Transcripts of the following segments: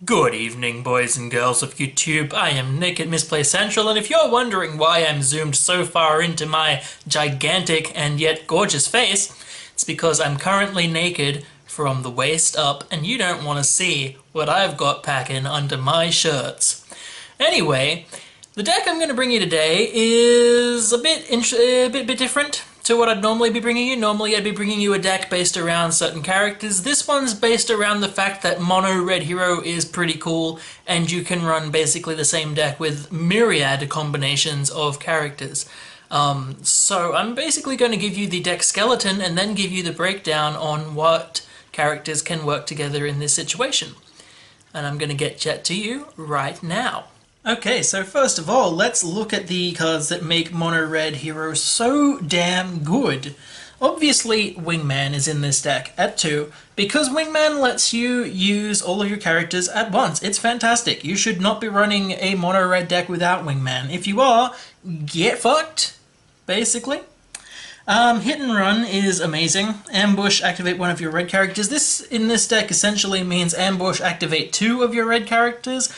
Good evening, boys and girls of YouTube. I am Nick at Misplay Central, and if you're wondering why I'm zoomed so far into my gigantic and yet gorgeous face, it's because I'm currently naked from the waist up, and you don't want to see what I've got packing under my shirts. Anyway, the deck I'm going to bring you today is a bit different to what I'd normally be bringing you. Normally I'd be bringing you a deck based around certain characters. This one's based around the fact that MonoRedHero is pretty cool, and you can run basically the same deck with myriad combinations of characters. So I'm basically going to give you the deck skeleton and then give you the breakdown on what characters can work together in this situation. And I'm going to get that to you right now. Okay, so first of all, let's look at the cards that make MonoRedHero so damn good. Obviously, Wingman is in this deck at 2, because Wingman lets you use all of your characters at once. It's fantastic. You should not be running a mono-red deck without Wingman. If you are, get fucked, basically. Hit and Run is amazing. Ambush, activate one of your red characters. This, in this deck, essentially means Ambush, activate 2 of your red characters.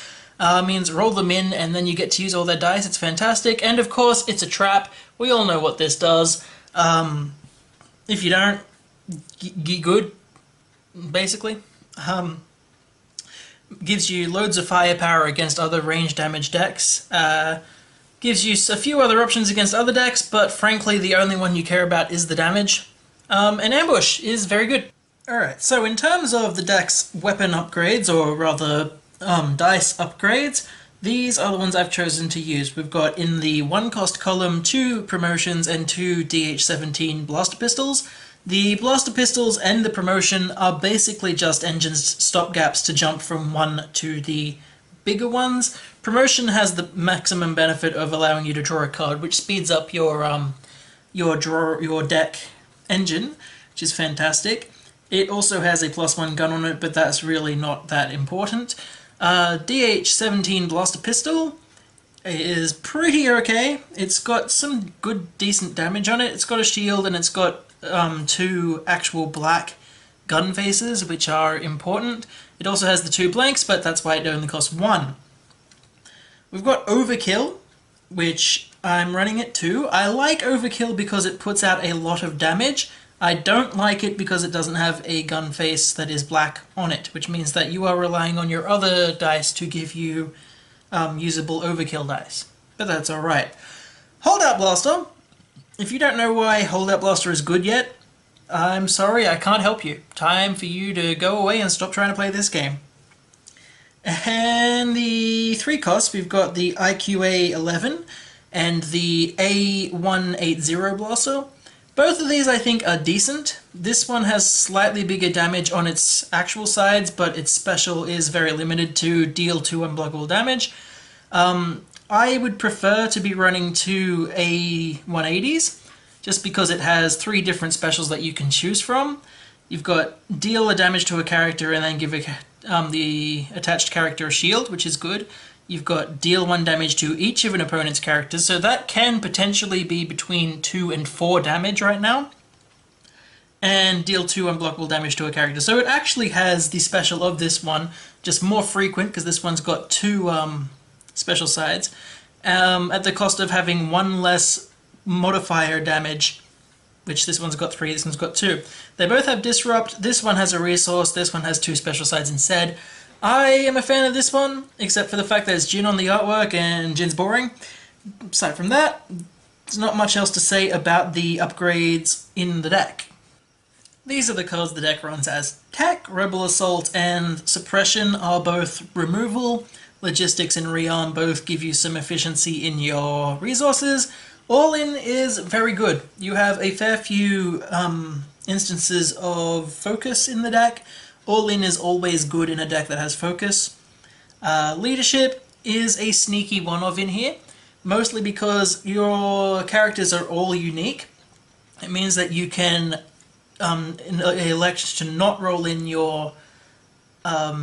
Means roll them in and then you get to use all their dice. It's fantastic. And of course, it's a trap. We all know what this does. If you don't, get good, basically. Gives you loads of firepower against other range damage decks. Gives you a few other options against other decks, but frankly, the only one you care about is the damage. And Ambush is very good. Alright, so in terms of the deck's weapon upgrades, or rather dice upgrades, these are the ones I've chosen to use. We've got in the 1-cost column 2 promotions and 2 DH-17 blaster pistols. The blaster pistols and the promotion are basically just engines stopgaps to jump from one to the bigger ones. Promotion has the maximum benefit of allowing you to draw a card, which speeds up your deck engine, which is fantastic. It also has a +1 gun on it, but that's really not that important. DH-17 Blaster Pistol is pretty okay. It's got some good, decent damage on it. It's got a shield and it's got 2 actual black gun faces, which are important. It also has the 2 blanks, but that's why it only costs 1. We've got Overkill, which I'm running at 2. I like Overkill because it puts out a lot of damage. I don't like it because it doesn't have a gun face that is black on it, which means that you are relying on your other dice to give you usable overkill dice. But that's alright. Holdout Blaster. If you don't know why Holdout Blaster is good yet, I'm sorry, I can't help you. Time for you to go away and stop trying to play this game. And the 3 costs, we've got the IQA-11 and the A180 Blaster. Both of these I think are decent. This one has slightly bigger damage on its actual sides, but its special is very limited to deal 2 unblockable damage. I would prefer to be running 2 A180s, just because it has 3 different specials that you can choose from. You've got deal a damage to a character and then give the attached character a shield, which is good. You've got deal 1 damage to each of an opponent's characters, so that can potentially be between 2 and 4 damage right now. And deal 2 unblockable damage to a character. So it actually has the special of this one, just more frequent, because this one's got 2 special sides, at the cost of having 1 less modifier damage, which this one's got 3, this one's got 2. They both have Disrupt, this one has a resource, this one has 2 special sides instead. I am a fan of this one, except for the fact that it's Jin on the artwork, and Jin's boring. Aside from that, there's not much else to say about the upgrades in the deck. These are the cards the deck runs as. Tech, Rebel Assault, and Suppression are both removal. Logistics and Rearm both give you some efficiency in your resources. All In is very good. You have a fair few instances of focus in the deck. All In is always good in a deck that has focus. Leadership is a sneaky one-off in here, mostly because your characters are all unique. It means that you can elect to not roll in your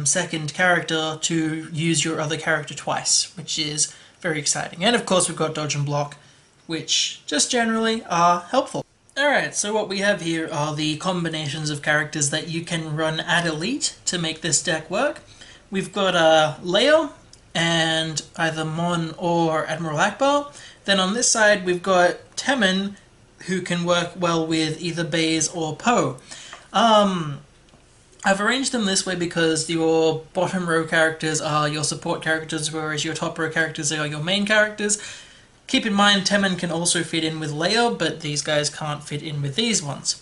second character to use your other character twice, which is very exciting. And of course we've got Dodge and Block, which just generally are helpful. Alright, so what we have here are the combinations of characters that you can run at Elite to make this deck work. we've got Leia and either Mon or Admiral Akbar. Then on this side we've got Temmin, who can work well with either Baze or Poe. I've arranged them this way because your bottom row characters are your support characters, whereas your top row characters are your main characters. Keep in mind, Temmin can also fit in with Leia, but these guys can't fit in with these ones.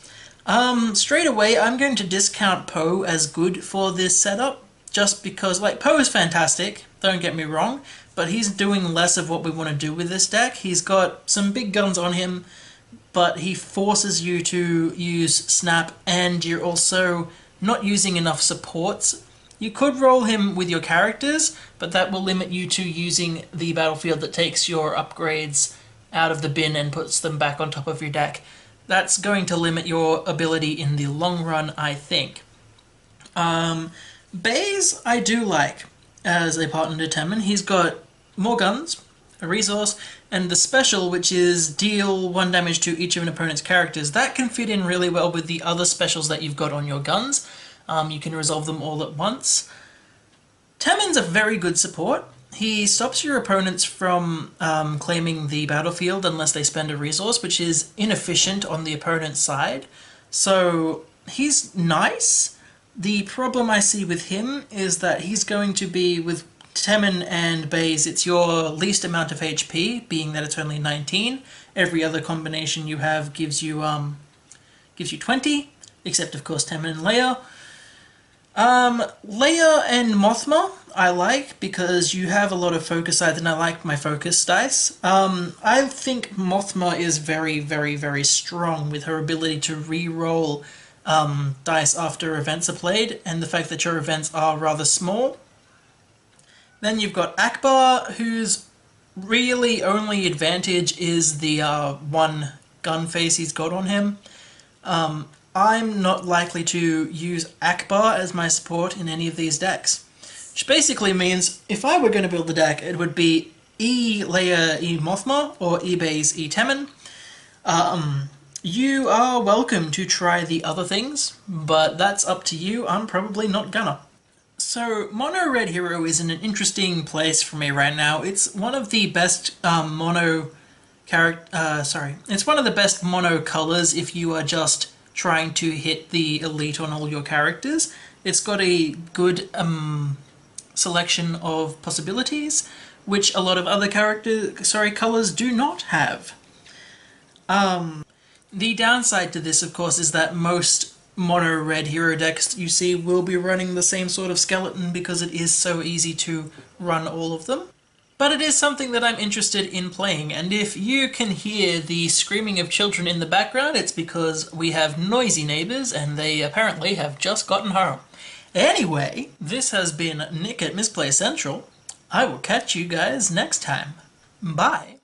Straight away, I'm going to discount Poe as good for this setup, just because, like, Poe is fantastic, don't get me wrong, but he's doing less of what we want to do with this deck. He's got some big guns on him, but he forces you to use Snap, and you're also not using enough supports. You could roll him with your characters, but that will limit you to using the battlefield that takes your upgrades out of the bin and puts them back on top of your deck. That's going to limit your ability in the long run, I think. Baze, I do like as a partner to Temmin. He's got more guns, a resource, and the special, which is deal 1 damage to each of an opponent's characters. That can fit in really well with the other specials that you've got on your guns. You can resolve them all at once. Temmin's a very good support. He stops your opponents from claiming the battlefield unless they spend a resource, which is inefficient on the opponent's side. So he's nice. The problem I see with him is that he's going to be, with Temmin and Baze, it's your least amount of HP, being that it's only 19. Every other combination you have gives you 20, except of course Temmin and Leia. Leia and Mothma I like because you have a lot of focus dice, and I like my focus dice. I think Mothma is very, very, very strong with her ability to re-roll dice after events are played, and the fact that your events are rather small. Then you've got Akbar, whose really only advantage is the one gun face he's got on him. I'm not likely to use Akbar as my support in any of these decks. Which basically means, if I were going to build the deck, it would be E Leia, E Mothma, or E Baze, E Temmin. You are welcome to try the other things, but that's up to you. I'm probably not gonna. So, MonoRedHero is in an interesting place for me right now. It's one of the best it's one of the best mono colors if you are just trying to hit the elite on all your characters. It's got a good selection of possibilities, which a lot of other colors do not have. The downside to this, of course, is that most MonoRedHero decks you see will be running the same sort of skeleton because it is so easy to run all of them. But it is something that I'm interested in playing, and if you can hear the screaming of children in the background, it's because we have noisy neighbours and they apparently have just gotten home. Anyway, this has been Nick at Misplay Central. I will catch you guys next time. Bye.